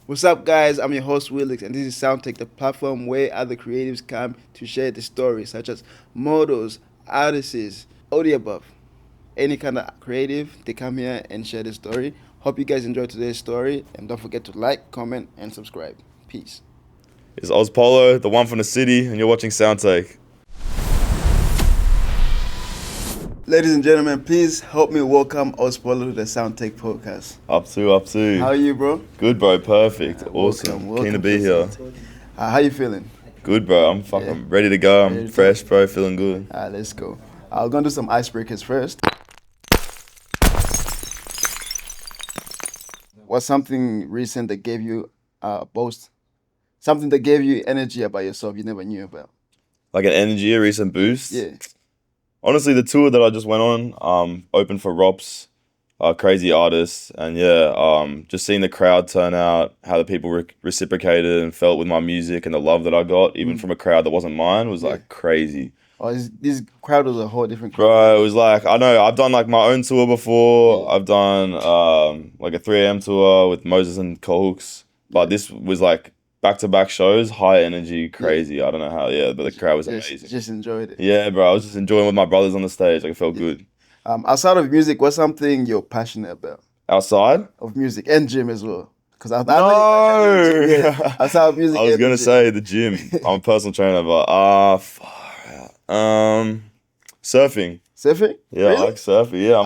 What's up, guys? I'm your host, Willix, and this is SoundTake, the platform where other creatives come to share the stories, such as models, artists, all the above. Any kind of creative, they come here and share the story. Hope you guys enjoy today's story, and don't forget to like, comment, and subscribe. Peace. It's OZPOLO, the one from the city, and you're watching SoundTake. Ladies and gentlemen, please help me welcome OZPOLO to the SoundTake Podcast. Up to. How are you, bro? Good, bro. Perfect. Awesome. Welcome Keen to be here. How you feeling? Good, bro. I'm fucking ready to go. I'm fresh, bro. Feeling good. Let's go. I'm gonna do some icebreakers first. What's something recent that gave you a boost? Something that gave you energy about yourself you never knew about? Like an energy, a recent boost. Yeah. Honestly, the tour that I just went on, open for Rops, crazy artists, and just seeing the crowd turn out, how the people reciprocated and felt with my music and the love that I got, even from a crowd that wasn't mine, was like crazy. Oh, this crowd was a whole different crowd. Bro, it was like, I know, I've done like my own tour before. Yeah. I've done like a 3am tour with Moses and Colhooks, but this was like back-to-back shows, high energy, crazy. I don't know how, but the crowd was amazing. Just enjoyed it. Yeah, bro, I was just enjoying with my brothers on the stage. Like, it felt good. Outside of music, what's something you're passionate about? Outside? Of music and gym as well. No! Outside of music. I was going to say the gym. I'm a personal trainer, but surfing. Surfing? Yeah, really? I like surfing. Yeah,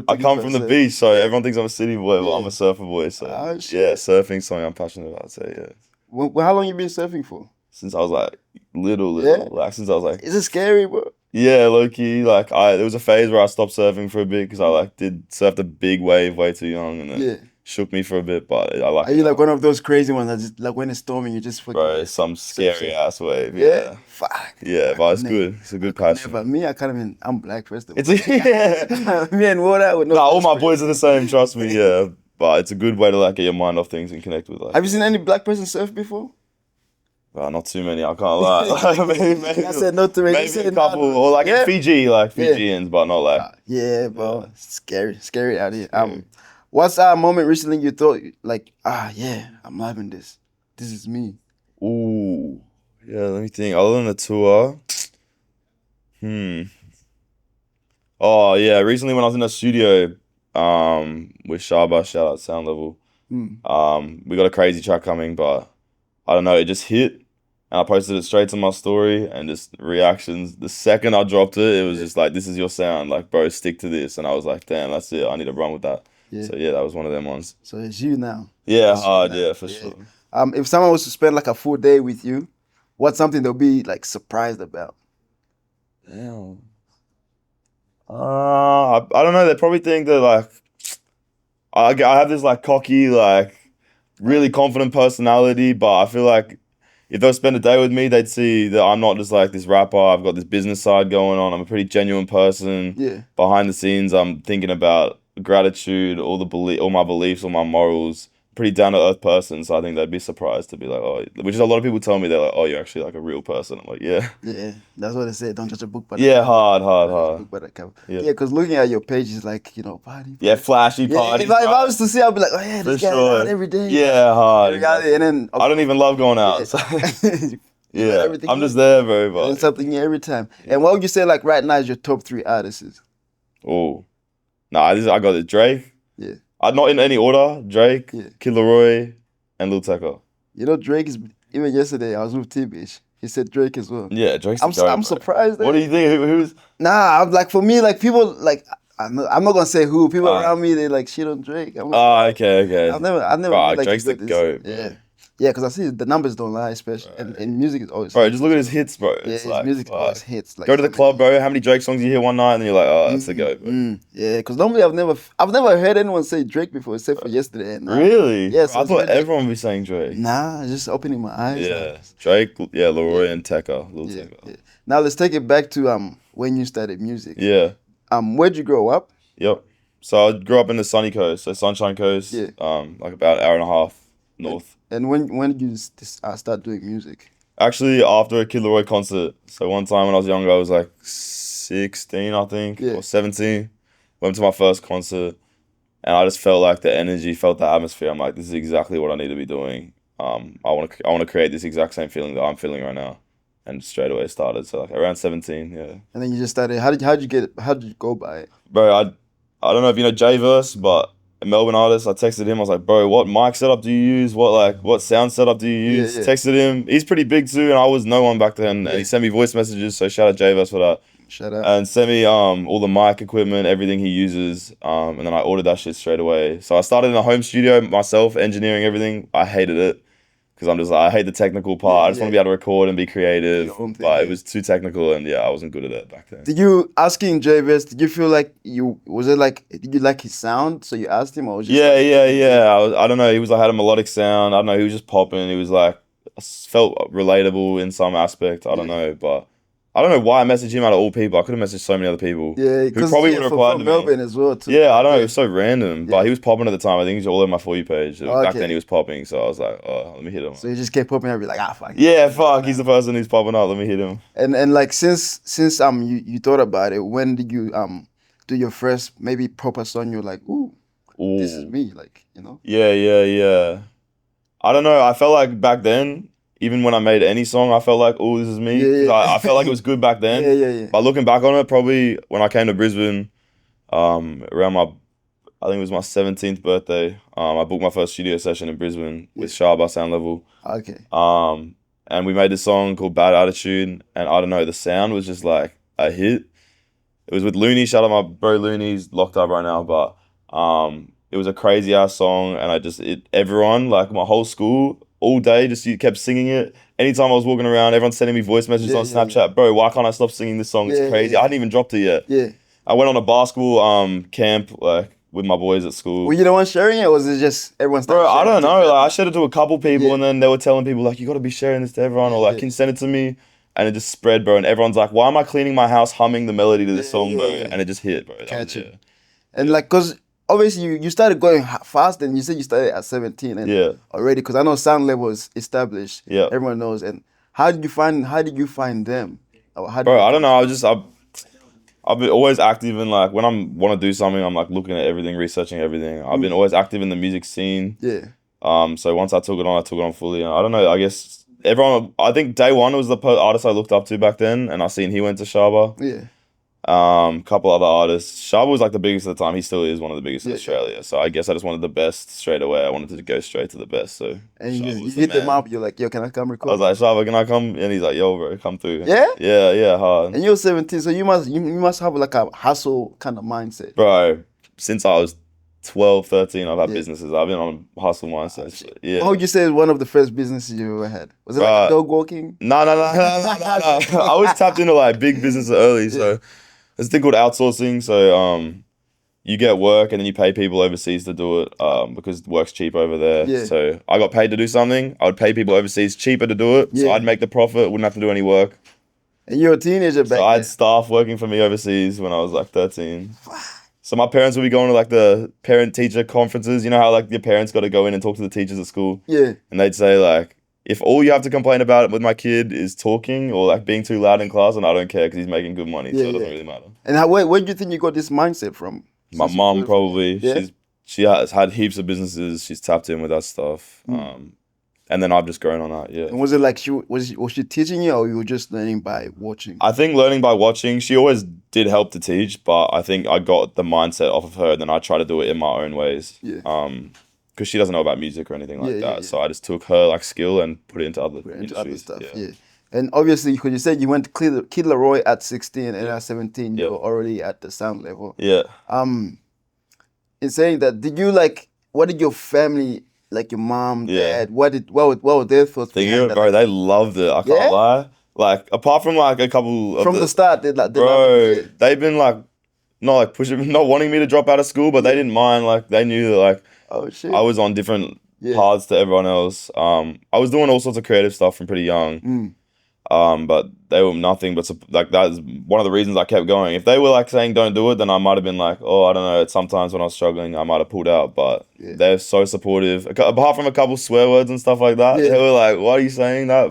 I come from the beach, so everyone thinks I'm a city boy, but I'm a surfer boy. So surfing's something I'm passionate about. So yeah. How long you been surfing for? Since I was like little. Like since I was like. Is it scary, bro? Yeah, low key. Like there was a phase where I stopped surfing for a bit because I like surfed a big wave way too young, and then shook me for a bit. But I like. Are you like one of those crazy ones that just like when it's storming, you just fucking. Bro, it's some scary ass wave. Yeah. Fuck. Yeah, but it's good. It's a good passion. But me, I'm black first of all. It's me and water with no. Nah, all my boys are the same. Trust me. Yeah, but it's a good way to like get your mind off things and connect with. Like. Have you seen any black person surf before? Not too many. I can't lie. maybe, I said not too many. Maybe a couple, or like in Fiji, like Fijians, but not like. Yeah, bro. Scary out here. What's a moment recently you thought like, I'm loving this. This is me. Ooh, yeah. Let me think. Other than the tour, Oh yeah, recently when I was in the studio, with Shaba, shout out Sound Level. We got a crazy track coming, but I don't know, it just hit. And I posted it straight to my story, and just reactions. The second I dropped it, it was just like, this is your sound. Like, bro, stick to this. And I was like, damn, that's it. I need to run with that. Yeah. So, that was one of them ones. So, it's you now. Yeah, hard, for sure. If someone was to spend like a full day with you, what's something they'll be like surprised about? Damn. I don't know. They probably think that like, I have this like cocky, like really confident personality, but I feel like if they'll spend a day with me, they'd see that I'm not just like this rapper. I've got this business side going on. I'm a pretty genuine person. Yeah. Behind the scenes, I'm thinking about gratitude, all my beliefs, all my morals. Pretty down to earth person. So I think they'd be surprised to be like, oh, which is a lot of people tell me they're like, oh, you're actually like a real person. I'm like, yeah. Yeah, that's what they say. Don't judge a book by the cover. Hard. Yeah, because looking at your page is like, party. Yeah, flashy party. If I was to see, I'd be like, oh yeah, this guy out every day. Yeah, hard. Exactly. And then I don't even love going out. So. Yeah, I'm just there, bro. Doing something every time. Yeah. And what would you say like right now is your top 3 artists? Oh, I got it. Drake. Yeah. Not in any order. Drake, Kid Laroi, and Lil Tecca. Drake is, even yesterday I was with T-Bish. He said Drake as well. Yeah, Drake's I'm surprised. What do you think? Who's? Nah, I'm like, for me, like people like, I'm not gonna say who. People around me, they like shit on Drake. I'm like, okay. I've never Bro, like, Drake's the GOAT. Yeah, because I see the numbers don't lie, especially, and music is always. Bro, just look at his hits, bro. His music always hits. Like, go to the club, bro. How many Drake songs you hear one night, and then you're like, oh, that's the GOAT. Yeah, because normally I've never heard anyone say Drake before, except for yesterday. Really? Yes. I thought everyone would be saying Drake. Nah, just opening my eyes. Yeah, Drake, Laroi, and Tecca, Lil Tecca. Yeah. Now let's take it back to when you started music. Yeah. Where'd you grow up? Yep. So I grew up in the sunny coast, so Sunshine Coast. Yeah. Like about an hour and a half north. And when did you start doing music? Actually, after a Kid Laroi concert. So one time when I was younger, I was like 16, I think, or 17. Went to my first concert. and I just felt like the energy, felt the atmosphere. I'm like, this is exactly what I need to be doing. I want to create this exact same feeling that I'm feeling right now, and straight away started. So like around 17, yeah. And then you just started. How did you go by it? Bro, I don't know if you know J-Verse, but a Melbourne artist. I texted him. I was like, bro, what mic setup do you use? What sound setup do you use? Yeah. Texted him. He's pretty big too, and I was no one back then. Yeah. And he sent me voice messages. So shout out J-Verse for that. Shout out. And sent me all the mic equipment, everything he uses. And then I ordered that shit straight away. So I started in a home studio myself, engineering everything. I hated it. Because I'm just like, I hate the technical part. I just want to be able to record and be creative. But it was too technical, and I wasn't good at it back then. Did you, asking J-Verse, did you feel like did you like his sound? So you asked him, or was just I don't know. He was like, had a melodic sound. I don't know. He was just popping. He was like, felt relatable in some aspect. I don't know. But I don't know why I messaged him out of all people. I could have messaged so many other people. Yeah, who probably would have replied to Melbourne me. as well too. Yeah, I don't know. It was so random. But he was popping at the time. I think he was all over my For You page. Back then he was popping. So I was like, oh, let me hit him. So you just kept popping and be like, fuck. Yeah, fuck. He's the person who's popping up. Let me hit him. And like since you thought about it, when did you do your first maybe proper song? You're like, ooh, this is me, like, you know? Yeah. I don't know. I felt like back then, even when I made any song, I felt like, oh, this is me. Yeah. I felt like it was good back then. Yeah. But looking back on it, probably when I came to Brisbane, around I think it was my 17th birthday, I booked my first studio session in Brisbane with Shaba Sound Level. Okay. And we made this song called Bad Attitude, and I don't know, the sound was just like a hit. It was with Looney. Shout out my bro Looney. He's locked up right now, but it was a crazy ass song, and everyone, like my whole school, all day, you kept singing it. Anytime I was walking around, everyone's sending me voice messages on Snapchat. Yeah. Bro, why can't I stop singing this song? It's crazy. I hadn't even dropped it yet. Yeah. I went on a basketball camp with my boys at school. Were you the one sharing it, or was it just everyone's? Bro, I don't know. Like, I shared it to a couple people, and then they were telling people like, you got to be sharing this to everyone, or like, can you send it to me? And it just spread, bro. And everyone's like, why am I cleaning my house humming the melody to this song, bro? And it just hit, bro. Catch it. And like, cause obviously you started going fast, and you said you started at 17 and already, because I know Sound Level is established. Yeah. Everyone knows. And how did you find them? Bro, I don't know. I've been always active in, like, when I want to do something, I'm like looking at everything, researching everything. I've been always active in the music scene. Yeah. So once I took it on fully. I don't know. I guess I think Day One was the artist I looked up to back then, and I seen he went to Shaba. Yeah. Couple other artists. Shaba was like the biggest at the time. He still is one of the biggest in Australia. So I guess I just wanted the best straight away. I wanted to go straight to the best. So and you hit them up. You're like, yo, can I come record? I was like, Shaba, can I come? And he's like, yo, bro, come through. Yeah. Yeah, hard. And you're 17, so you must have like a hustle kind of mindset. Bro, since I was 12, 13, I've had businesses. I've been on hustle mindset. Yeah. What would you say is one of the first businesses you ever had? Was it like dog walking? No. I was tapped into like big business early. So there's a thing called outsourcing. So you get work and then you pay people overseas to do it because work's cheap over there. Yeah. So I got paid to do something. I would pay people overseas cheaper to do it. Yeah. So I'd make the profit, wouldn't have to do any work. And you're a teenager back then. So I had staff working for me overseas when I was like 13. So my parents would be going to like the parent-teacher conferences. You know how like your parents got to go in and talk to the teachers at school? Yeah. And they'd say like, if all you have to complain about with my kid is talking or like being too loud in class, and I don't care because he's making good money, so it doesn't really matter. And where do you think you got this mindset from? My mom probably. Yeah? She has had heaps of businesses. She's tapped in with that stuff. And then I've just grown on that, yeah. And was it like was she teaching you, or you were just learning by watching? I think learning by watching. She always did help to teach, but I think I got the mindset off of her, and then I try to do it in my own ways. Yeah. Because she doesn't know about music or anything like that. Yeah. So I just took her like skill and put it into other stuff. Yeah. And obviously, because you said you went to Kid Leroy at 16 and at 17, you were already at the Sound Level. Yeah. In saying that, what did your family, like your mom, dad, what were their thoughts? Bro, they loved it. I can't lie. Like, apart from like a couple of from the start, they've been like, not like pushing, not wanting me to drop out of school, but they didn't mind. Like, they knew that like, oh shit, I was on different paths to everyone else. I was doing all sorts of creative stuff from pretty young. But they were nothing but like that's one of the reasons I kept going. If they were like saying don't do it, then I might have been like, oh, I don't know. Sometimes when I was struggling, I might have pulled out. But they're so supportive. Apart from a couple swear words and stuff like that, they were like, "Why are you saying that?"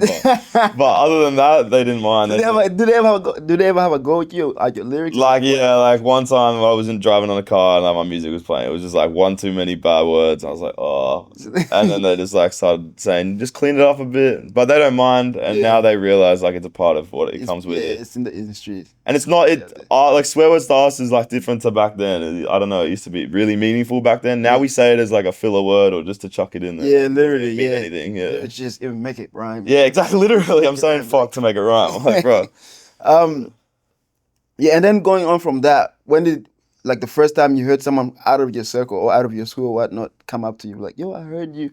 But other than that, they didn't mind. Do they ever have a go with you at your lyrics? Like like one time I wasn't driving on a car and like my music was playing. It was just like one too many bad words. I was like, oh, and then they just like started saying, just clean it up a bit. But they don't mind, and now they realize like it's a part of what it comes with. Yeah, it's in the industry, and it's not like swear words to us is like different to back then. I don't know. It used to be really meaningful back then. Now we say it as like a filler word or just to chuck it in there. Yeah, literally. Yeah, anything. Yeah, it's just it make it rhyme. Yeah, exactly. Literally, I'm saying fuck to make it rhyme. I'm like, bro. Yeah, and then going on from that, when did like the first time you heard someone out of your circle or out of your school or whatnot come up to you like, yo, I heard you.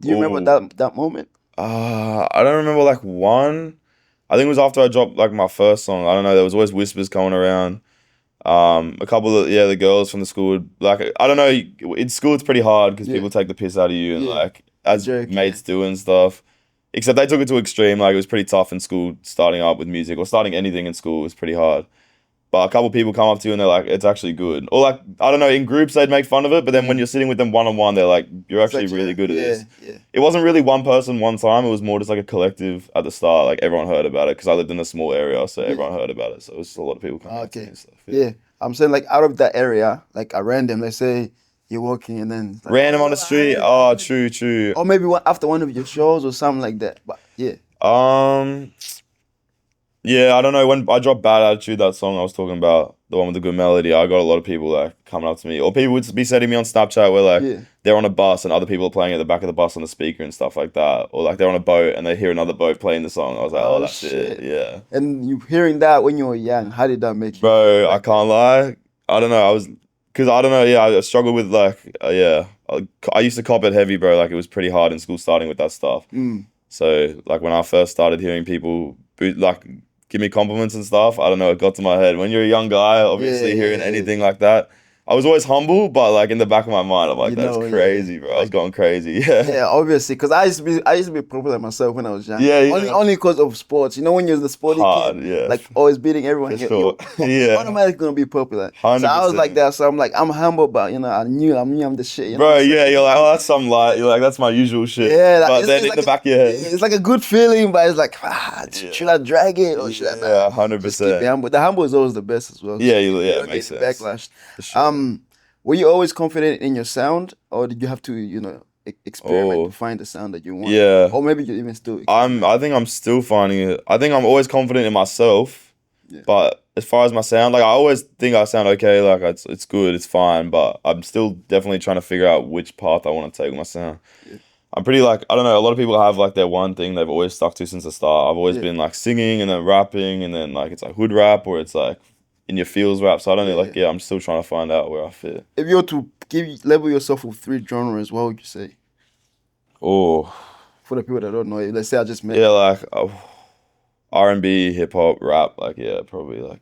Do you remember that moment? I don't remember like one. I think it was after I dropped like my first song. I don't know. There was always whispers going around. A couple of the girls from the school would, like, I don't know. In school it's pretty hard because people take the piss out of you and like as mates do and stuff. Except they took it to extreme. Like it was pretty tough in school starting up with music or starting anything in school was pretty hard. But a couple of people come up to you and they're like, it's actually good. Or like, I don't know, in groups they'd make fun of it, but then when you're sitting with them one-on-one, they're like, you're actually really good at this. Yeah. It wasn't really one person one time. It was more just like a collective at the start. Like everyone heard about it because I lived in a small area, so everyone heard about it. So it was just a lot of people coming up to me and stuff. Yeah. I'm saying like out of that area, like a random, let's say you're walking and then... Like, random on the street? Oh, true. Or maybe after one of your shows or something like that. But yeah. Yeah, I don't know. When I dropped Bad Attitude, that song I was talking about, the one with the good melody, I got a lot of people like coming up to me. Or people would be sending me on Snapchat where like they're on a bus and other people are playing at the back of the bus on the speaker and stuff like that. Or like they're on a boat and they hear another boat playing the song. I was like, oh that's it. Yeah. And you hearing that when you were young, how did that make you? Bro, I can't lie. I don't know. I struggled with like, I used to cop it heavy, bro. Like it was pretty hard in school starting with that stuff. So like when I first started hearing people like give me compliments and stuff, I don't know, it got to my head. When you're a young guy, obviously hearing anything like that, I was always humble, but like in the back of my mind, I'm like, that's crazy, bro. I was going crazy. Yeah, obviously, because I used to be popular myself when I was young. Only because of sports. You know, when you're the sporty kid, like always beating everyone. Sure. Automatically gonna be popular. 100%. So I was like that. So I'm like, I'm humble, but you know, I knew I'm the shit. You know bro, you're like, oh, that's some light. You're like, that's my usual shit. Yeah, but then in like the back of your head, it's like a good feeling, but it's like, should I drag it or should I not? 100%. The humble is always the best as well. Yeah, it makes sense. Backlash. Sure. Were you always confident in your sound, or did you have to, experiment to find the sound that you want? Yeah. Or maybe you even still. I think I'm still finding it. I think I'm always confident in myself, but as far as my sound, like I always think I sound okay. Like it's good, it's fine, but I'm still definitely trying to figure out which path I want to take with my sound. Yeah. I'm pretty like, I don't know, a lot of people have like their one thing they've always stuck to since the start. I've always been like singing and then rapping and then like it's like hood rap or it's like in your feels rap. So I don't know, I'm still trying to find out where I fit. If you were to label yourself with 3 genres, what would you say? Oh. For the people that don't know, let's say I just met. Yeah, like R&B, hip hop, rap, like probably like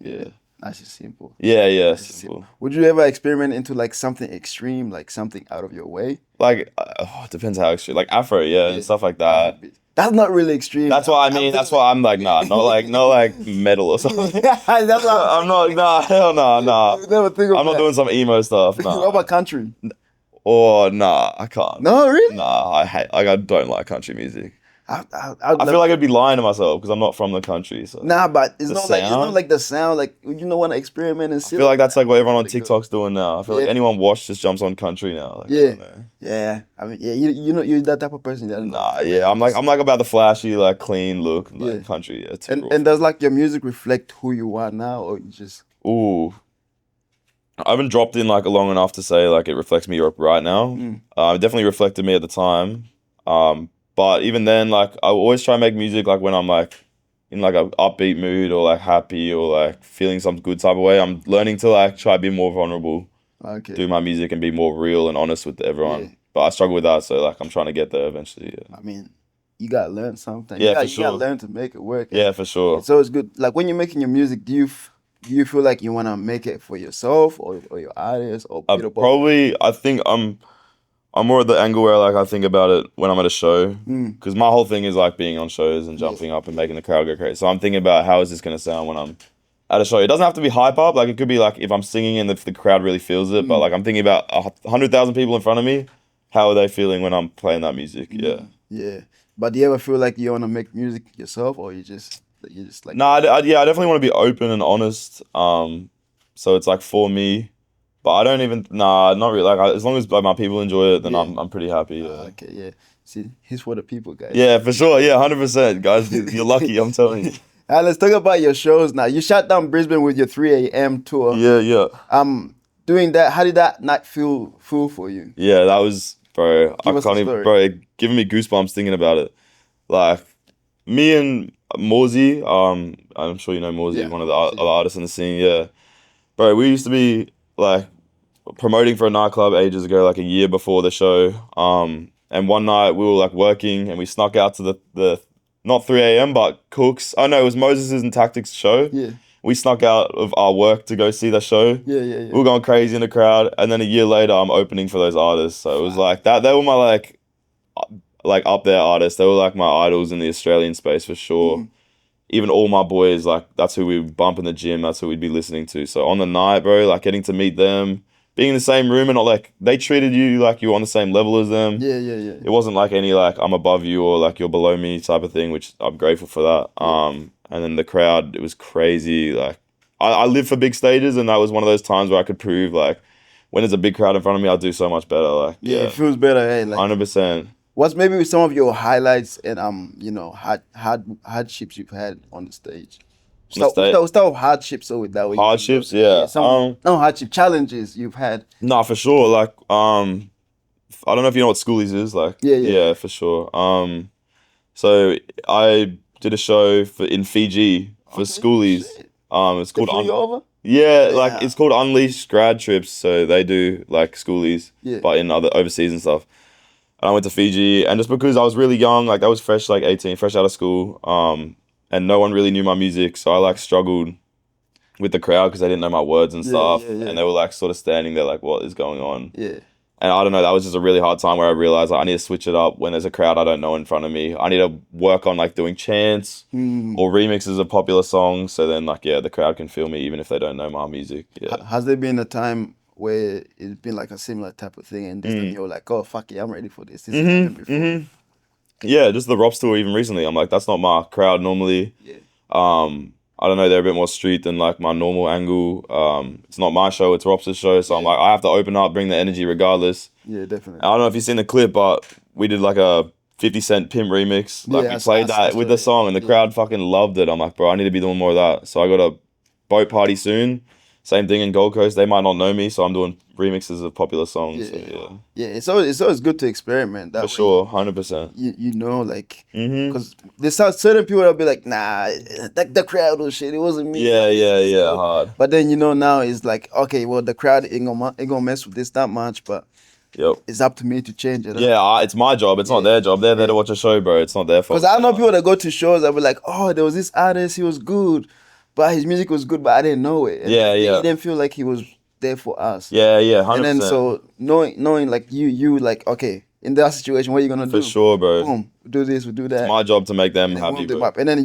Nice and simple. Yeah, simple. Would you ever experiment into like something extreme, like something out of your way? Like, it depends how extreme. Like Afro, and stuff like that. That's not really extreme. That's what I mean. That's why I'm like, nah, not like metal or something. That's what I'm not. Nah, hell nah. Never think of I'm not doing some emo stuff. Nah. What about country? Oh nah, I can't. No, really? Nah, I don't like country music. I feel like I'd be lying to myself because I'm not from the country. So. Nah, but it's not like the sound. Like want to experiment and see. I feel like that's like what everyone on TikTok's doing now. I feel like anyone watched just jumps on country now. Like, I mean, you're that type of person. I'm like about the flashy, like clean look, like country. And does like your music reflect who you are now, or you just? Ooh. I haven't dropped in like long enough to say like it reflects me right now. It definitely reflected me at the time. But even then, like I always try and make music like when I'm like in like an upbeat mood or like happy or like feeling some good type of way. I'm learning to like try to be more vulnerable, do my music and be more real and honest with everyone. Yeah. But I struggle with that, so like I'm trying to get there eventually. Yeah. I mean, you gotta learn something. Yeah, you gotta learn to make it work. Yeah, for sure. So it's good. Like when you're making your music, do you feel like you wanna make it for yourself or your artists or probably? I think I'm more at the angle where like I think about it when I'm at a show, Mm. because my whole thing is like being on shows and jumping up and making the crowd go crazy. So I'm thinking about how is this gonna sound when I'm at a show. It doesn't have to be hype up. Like it could be like if I'm singing and the crowd really feels it. But like I'm thinking about 100,000 people in front of me. How are they feeling when I'm playing that music? Yeah. Yeah. But do you ever feel like you want to make music yourself, or you just like? No, I definitely want to be open and honest. So it's like for me, but I don't even. Nah, not really. Like as long as like my people enjoy it, then Yeah. I'm pretty happy. Yeah. Okay, yeah. See, he's for the people, guys. Yeah, for sure. Yeah, 100%, guys. You're lucky. I'm telling you. Let's talk about your shows now. You shut down Brisbane with your 3 a.m. tour. Yeah. Doing that, how did that night feel for you? Yeah, that was, bro. Give I us the can't even, story. bro. It giving me goosebumps thinking about it. Like me and Morsey, I'm sure you know Morsey, Yeah. one of the other artists in the scene. Yeah, bro. We used to be like promoting for a nightclub ages ago, like a year before the show. And one night we were like working and we snuck out to the not 3 a.m. but Cook's. Oh no, it was Moses' and Tactics show. Yeah. We snuck out of our work to go see the show. Yeah. We were going crazy in the crowd, and then a year later, I'm opening for those artists. So it was like that. They were my like up there artists. They were like my idols in the Australian space for sure. Even all my boys, like that's who we would bump in the gym. That's who we'd be listening to. So on the night, bro, like getting to meet them, being in the same room, and not like they treated you like you were on the same level as them. Yeah. It wasn't like any like I'm above you or like you're below me type of thing, which I'm grateful for that. And then the crowd, it was crazy. Like I live for big stages, and that was one of those times where I could prove like when there's a big crowd in front of me, I'll do so much better. Like It feels better, eh? Like 100%. what's maybe some of your highlights and hardships you've had on the stage? We'll start with hardships so with that way. Hardships, yeah. No hardship challenges you've had. Nah, for sure. Like I don't know if you know what schoolies is. Like yeah, for sure. So I did a show in Fiji for schoolies. Shit. It's They called flew you over? like it's called Unleashed Grad Trips. So they do like schoolies, but in other overseas and stuff. And I went to Fiji, and just because I was really young, like I was fresh, like 18, fresh out of school, and no one really knew my music, so I like struggled with the crowd because they didn't know my words and stuff, and they were like sort of standing there like, what is going on? Yeah. And I don't know, that was just a really hard time where I realized like, I need to switch it up when there's a crowd I don't know in front of me. I need to work on like doing chants or remixes of popular songs, so then like the crowd can feel me even if they don't know my music. Yeah. Has there been a time where it's been like a similar type of thing, and this time you're like, oh fuck yeah, I'm ready for this. This has happened before. Yeah, just the Rops tour even recently. I'm like, that's not my crowd normally. Yeah. I don't know, they're a bit more street than like my normal angle. It's not my show, it's Rops' show. So I'm like, I have to open up, bring the energy regardless. Yeah, definitely. I don't know if you've seen the clip, but we did like a 50 Cent Pimp remix. Like we played that with the song and the crowd fucking loved it. I'm like, bro, I need to be doing more of that. So I got a boat party soon. Same thing in Gold Coast. They might not know me, so I'm doing remixes of popular songs. Yeah, it's always good to experiment. That For way, sure, 100%. You know, like, because there's certain people that'll be like, nah, the crowd was shit. It wasn't me. Yeah, hard. But then now it's like, okay, well the crowd ain't gonna mess with this that much, but it's up to me to change it. Yeah, it's my job. It's not their job. They're there to watch a show, bro. It's not their fault. Because I know people that go to shows that be like, oh, there was this artist, he was good, but his music was good, but I didn't know it. And he didn't feel like he was there for us. Yeah, 100%. And then so knowing like you like, okay, in that situation, what are you gonna do? For sure, bro. Boom, do this, we do that. It's my job to make them happy, bro. And then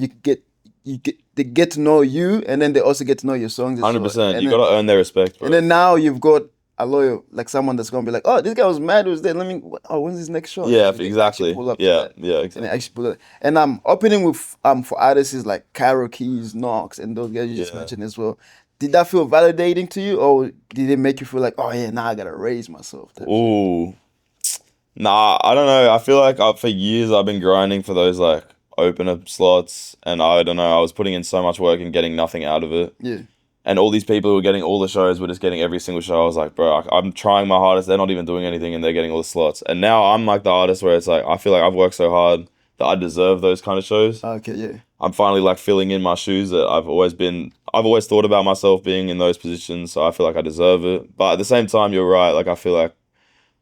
they get to know you, and then they also get to know your songs. 100%. You gotta earn their respect, bro. And then now you've got a loyal, like someone that's gonna be like, oh, this guy was mad, who's there? When's his next show? Yeah, and exactly. Yeah, exactly. And actually pull up. And I'm opening with for artists like Cairo Keys, Knox, and those guys you just mentioned as well. Did that feel validating to you, or did it make you feel like, oh yeah, now I gotta raise myself? Ooh, nah, I don't know. I feel like for years I've been grinding for those like opener slots, and I don't know. I was putting in so much work and getting nothing out of it. Yeah. And all these people who were getting all the shows were just getting every single show. I was like, bro, I'm trying my hardest. They're not even doing anything, and they're getting all the slots. And now I'm like the artist where it's like I feel like I've worked so hard that I deserve those kind of shows. Okay, yeah. I'm finally like filling in my shoes that I've always thought about myself being in those positions, so I feel like I deserve it. But at the same time, you're right. Like I feel like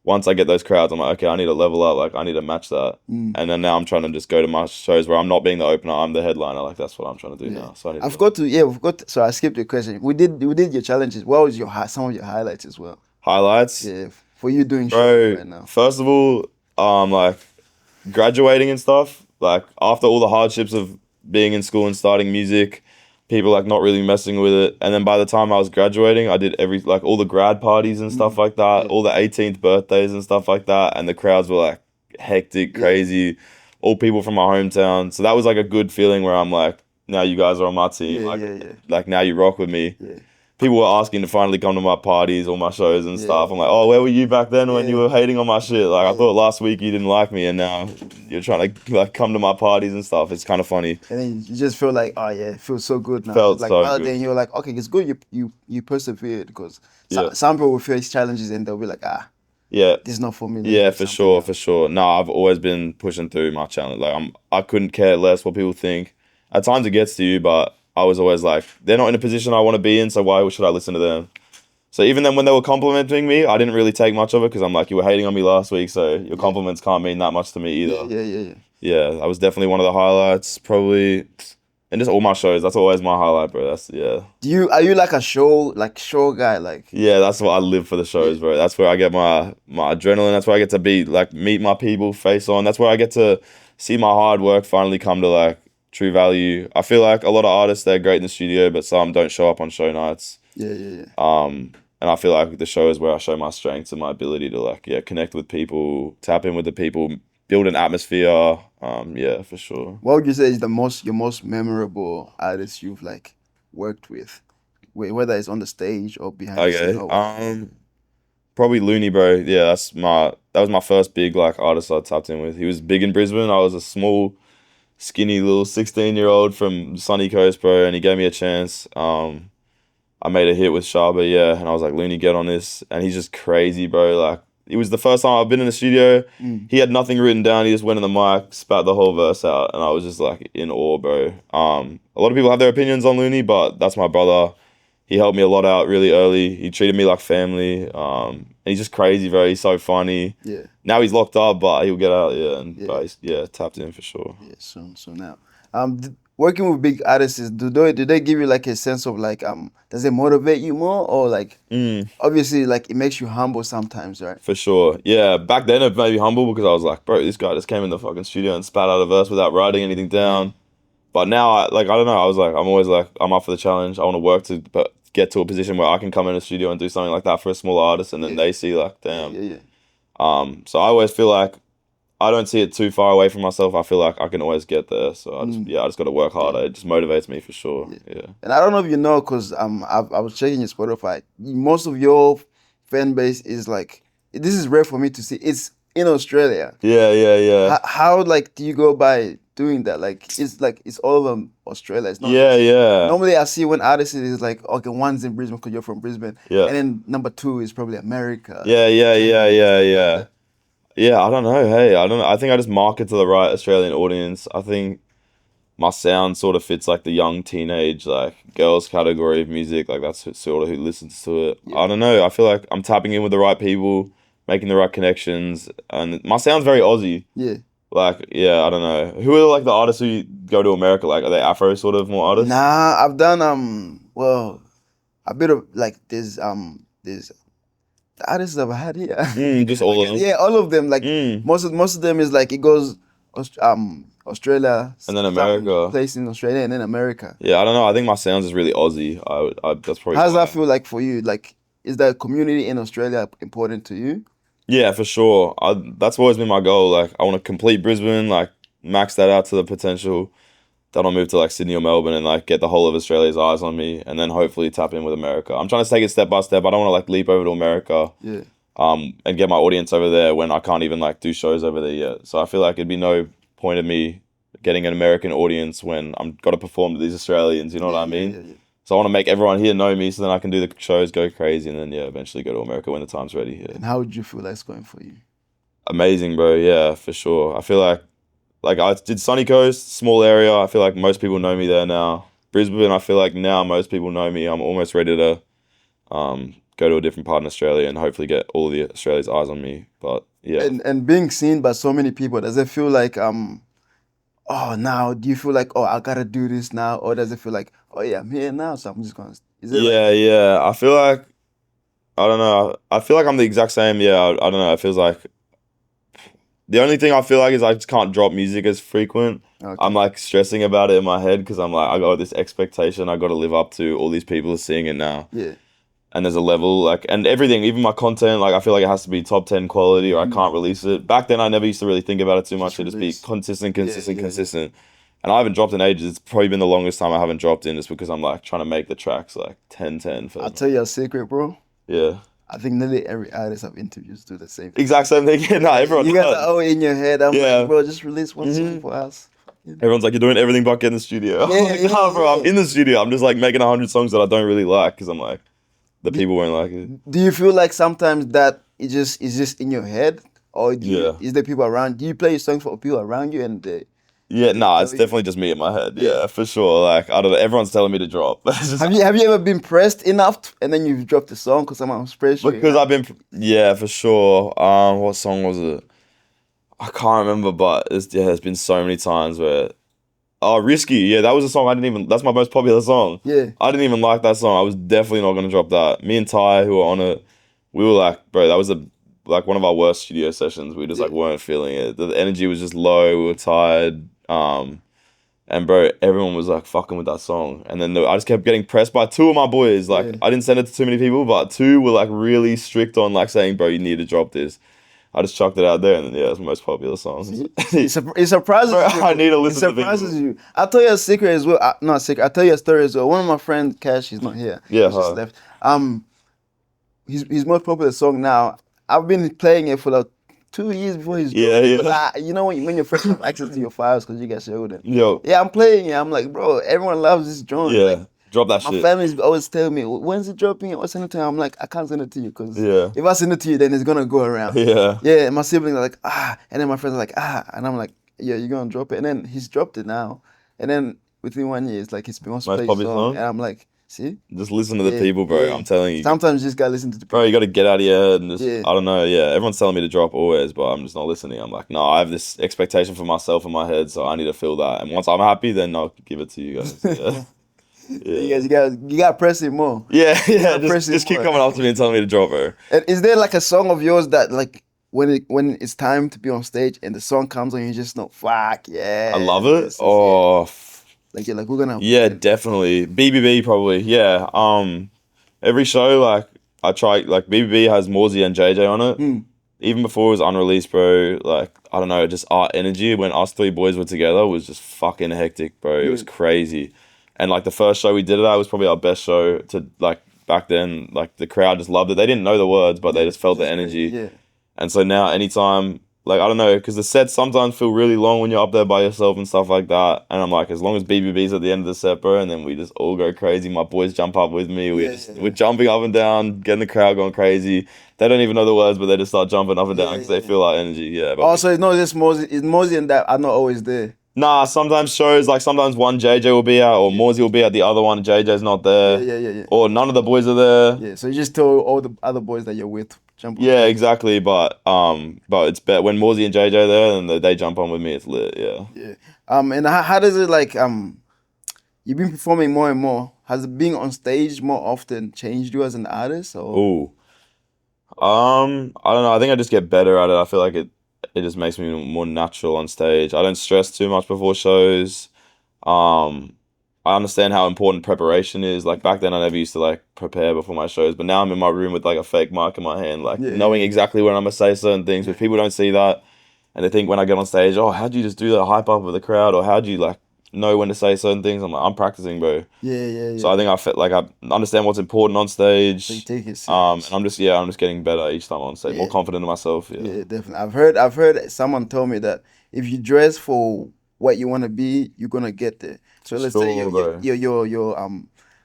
once I get those crowds, I'm like, okay, I need to level up. Like I need to match that. And then now I'm trying to just go to my shows where I'm not being the opener, I'm the headliner. Like that's what I'm trying to do now. So so I skipped your question. We did your challenges. What was some of your highlights as well? Highlights? Yeah, for you doing shows Bro, right now? first of all, like graduating and stuff, like after all the hardships of being in school and starting music, people like not really messing with it. And then by the time I was graduating, I did like all the grad parties and stuff like that, Yeah. all the 18th birthdays and stuff like that. And the crowds were like hectic, crazy, all people from my hometown. So that was like a good feeling where I'm like, now you guys are on my team. Like now you rock with me. Yeah. People were asking to finally come to my parties or my shows and Yeah. stuff. I'm like, oh, where were you back then when you were hating on my shit? Like, I Yeah. thought last week you didn't like me, and now you're trying to like come to my parties and stuff. It's kind of funny. And then you just feel like, oh yeah, it feels so good now. Felt Like so rather good. than you're like, okay, it's good you persevered, because Yeah. some people will face challenges and they'll be like, Yeah, this is not for me. yeah, for sure, for sure. No, I've always been pushing through my challenge. Like, I couldn't care less what people think. At times it gets to you, but I was always like, they're not in a position I want to be in, so why should I listen to them? So even then when they were complimenting me, I didn't really take much of it because I'm like, you were hating on me last week, so your compliments can't mean that much to me either. Yeah, that was definitely one of the highlights, probably. And just all my shows, that's always my highlight, bro. Are you like a show guy? Like, Yeah, that's what I live for, the shows, bro. That's where I get my adrenaline. That's where I get to meet my people face on. That's where I get to see my hard work finally come to like true value. I feel like a lot of artists, they're great in the studio, but some don't show up on show nights. And I feel like the show is where I show my strengths and my ability to like, connect with people, tap in with the people, build an atmosphere. Yeah, for sure. What would you say is your most memorable artist you've like worked with, whether it's on the stage or behind the scenes? Probably Looney, bro. Yeah, that was my first big like artist I tapped in with. He was big in Brisbane. I was a small, skinny little 16-year-old from sunny coast, bro, and he gave me a chance. I made a hit with Shaba, yeah, and I was like, Looney, get on this. And he's just crazy, bro. Like, it was the first time I've been in the studio. He had nothing written down. He just went in the mic, spat the whole verse out, and I was just like in awe, bro. A lot of people have their opinions on Looney, but that's my brother. He helped me a lot out really early. He treated me like family. And he's just crazy, bro. He's so funny. Yeah. Now he's locked up, but he'll get out, But he's, tapped in for sure. Yeah, so now, working with big artists, do they give you like a sense of like, does it motivate you more, or like, obviously like it makes you humble sometimes, right? For sure. Yeah, back then it made me humble because I was like, bro, this guy just came in the fucking studio and spat out a verse without writing anything down. But now, I don't know, I was like, I'm always like, I'm up for the challenge. I want to work to get to a position where I can come in the studio and do something like that for a smaller artist, and then they see like, damn. So I always feel like I don't see it too far away from myself. I feel like I can always get there. So I just got to work harder. It just motivates me for sure. Yeah. And I don't know if you know, because I was checking your Spotify. Most of your fan base is like, this is rare for me to see. It's in Australia. Yeah. How like do you go by doing that? Like it's all of Australia. It's not Yeah. Normally I see when artists is like, okay, one's in Brisbane because you're from Brisbane. Yeah. And then number 2 is probably America. Yeah. Yeah, I don't know. Hey, I don't know. I think I just market to the right Australian audience. I think my sound sort of fits like the young teenage, like girls category of music. Like that's sort of who listens to it. I don't know. I feel like I'm tapping in with the right people, making the right connections, and my sound's very Aussie. Yeah. Like, I don't know. Who are like the artists who go to America? Like, are they Afro sort of more artists? Nah, I've done a bit of like there's the artists I've had here. Just all of them. Yeah, all of them. Like most of them is like it goes Australia and then America, place in Australia, and then America. Yeah, I don't know. I think my sound is really Aussie. That's probably. How does that feel like for you? Like, is the community in Australia important to you? Yeah, for sure. That's always been my goal. Like, I want to complete Brisbane, like max that out to the potential. Then I'll move to like Sydney or Melbourne and like get the whole of Australia's eyes on me, and then hopefully tap in with America. I'm trying to take it step by step. I don't want to like leap over to America. Yeah. And get my audience over there when I can't even like do shows over there yet. So I feel like it'd be no point of me getting an American audience when I'm got to perform to these Australians. You know what I mean? Yeah. So I want to make everyone here know me, so then I can do the shows, go crazy, and then eventually go to America when the time's ready. Yeah. And how would you feel that's going for you? Amazing, bro. Yeah, for sure. I feel like I did Sunny Coast, small area. I feel like most people know me there now. Brisbane, I feel like now most people know me. I'm almost ready to go to a different part in Australia and hopefully get all of the Australia's eyes on me. But yeah. And being seen by so many people, does it feel like now do you feel like, I gotta do this now, or does it feel like, I'm here now, so I'm just gonna? Yeah. I feel like I don't know. I feel like I'm the exact same. Yeah, I don't know. It feels like the only thing I feel like is I just can't drop music as frequent. I'm Okay. like stressing about it in my head because I'm like I got this expectation I got to live up to. All these people are seeing it now, Yeah. and there's a level like and everything, even my content. Like I feel like it has to be top 10 quality, or I can't release it. Back then, I never used to really think about it too much. Just It'd just be release. consistent, Yeah, consistent, yeah, yeah. consistent. And I haven't dropped in ages. It's probably been the longest time I haven't dropped in, just because I'm like trying to make the tracks like 10-10 for I'll tell you a secret, bro. yeah. I think nearly every artist I've interviewed do the same thing. Exact same thing. Yeah, no, everyone You guys does. are all in your head. I'm Yeah. like, bro, just release one song hmm for us. Everyone's like, you're doing everything but get in the studio. Yeah, I'm like, nah, yeah, bro, I'm yeah. in the studio. I'm just like making 100 songs that I don't really like because I'm like, the Do, people won't like it. do you feel like sometimes that it just in your head, or Yeah. is there people around? Do you play your songs for people around you and Yeah, they nah, tell it's you? definitely just me in my head. Yeah. Yeah, for sure. Like, I don't know. Everyone's telling me to drop. It's just Have you ever been pressed enough and then you've dropped a song because someone was pressure you? because I've been, yeah, for sure. What song was it? I can't remember, but there's been so many times where, oh, Risky. Yeah, that was a song I didn't even, that's my most popular song. Yeah. I didn't even like that song. I was definitely not going to drop that. Me and Ty, who were on it, we were like, bro, that was like one of our worst studio sessions. We just like Yeah. weren't feeling it. The energy was just low. We were tired. And bro, everyone was like fucking with that song. And then I just kept getting pressed by two of my boys. Like Yeah. I didn't send it to too many people, but two were like really strict on like saying, bro, you need to drop this. I just chucked it out there, and then, yeah, it's my most popular song. It surprises Bro, you. I need to It listen to people. surprises you. I'll tell you a secret as well. Not a secret. I'll tell you a story as well. One of my friends, Cash, he's not here. Yeah, He just huh. left. His most popular song now. I've been playing it for like 2 years before he's Yeah, dropped it. yeah. But you know when you first have access to your files because you guys showed them. Yo, Yeah, I'm playing it. I'm like, bro, everyone loves this joint. yeah, Like drop that my shit. family's always telling me, when's it dropping? What's send it to you? I'm like, I can't send it to you because Yeah, if I send it to you, then it's gonna go around. yeah. Yeah, and my siblings are like, and then my friends are like, and I'm like, yeah, you're gonna drop it. And then he's dropped it now. And then within 1 year, it's like his most Most played popular song. song. And I'm like, see? Just listen to the Yeah, people, bro. yeah. I'm telling you, Sometimes you just gotta listen to the bro. people. You got to get out of your head and just, Yeah. I don't know. Yeah, everyone's telling me to drop always, but I'm just not listening. I'm like, no, I have this expectation for myself in my head, so I need to feel that. And once I'm happy, then I'll give it to you guys. Yeah, You yeah. guys, you gotta press it more. Yeah, yeah. gotta press Just it keep more. coming up to me and telling me to drop, bro. And is there like a song of yours that like when it's time to be on stage and the song comes on, you just know, fuck yeah. I love it. this is it. Oh, Like you're like, we're gonna yeah, definitely. BBB probably. Yeah. Every show like I try like BBB has Morsey and JJ on it. Hmm. Even before it was unreleased, bro. Like I don't know, just our energy when us three boys were together was just fucking hectic, bro. It was Yeah. crazy. And like the first show we did it at was probably our best show to like back then. Like the crowd just loved it. They didn't know the words, but they just felt the energy. Yeah. And so now, anytime, like, I don't know, because the sets sometimes feel really long when you're up there by yourself and stuff like that. And I'm like, as long as BBB's at the end of the set, bro, and then we just all go crazy. My boys jump up with me. We're jumping up and down, getting the crowd going crazy. They don't even know the words, but they just start jumping up and down because they feel our energy. Yeah. But Also, it's not just Mosey. It's Mosey and that are not always there. nah, sometimes shows, like, sometimes one JJ will be out, or Morsey will be at the other one, JJ's not there. Yeah. Or none of the boys are there. Yeah. So you just tell all the other boys that you're with jump on. Yeah, exactly. But it's better when Morsey and JJ are there, and they jump on with me. It's lit. Yeah. Yeah. And how does it like you've been performing more and more. Has being on stage more often changed you as an artist or Ooh. I don't know. I think I just get better at it. I feel like it just makes me more natural on stage. I don't stress too much before shows. Um, I understand how important preparation is. Like back then, I never used to like prepare before my shows, but now I'm in my room with like a fake mic in my hand, like Yeah. knowing exactly when I'm gonna say certain things. But people don't see that, and they think when I get on stage, oh, how'd you just do that hype up with the crowd, or how'd you like know when to say certain things? I'm like, I'm practicing, bro. yeah. So I think I felt like I understand what's important on stage. So you take it serious. And I'm just getting better each time on stage, more Yeah. confident in myself. Yeah. Yeah, definitely. I've heard someone tell me that if you dress for what you want to be, you're gonna get there. So let's say Sure, bro.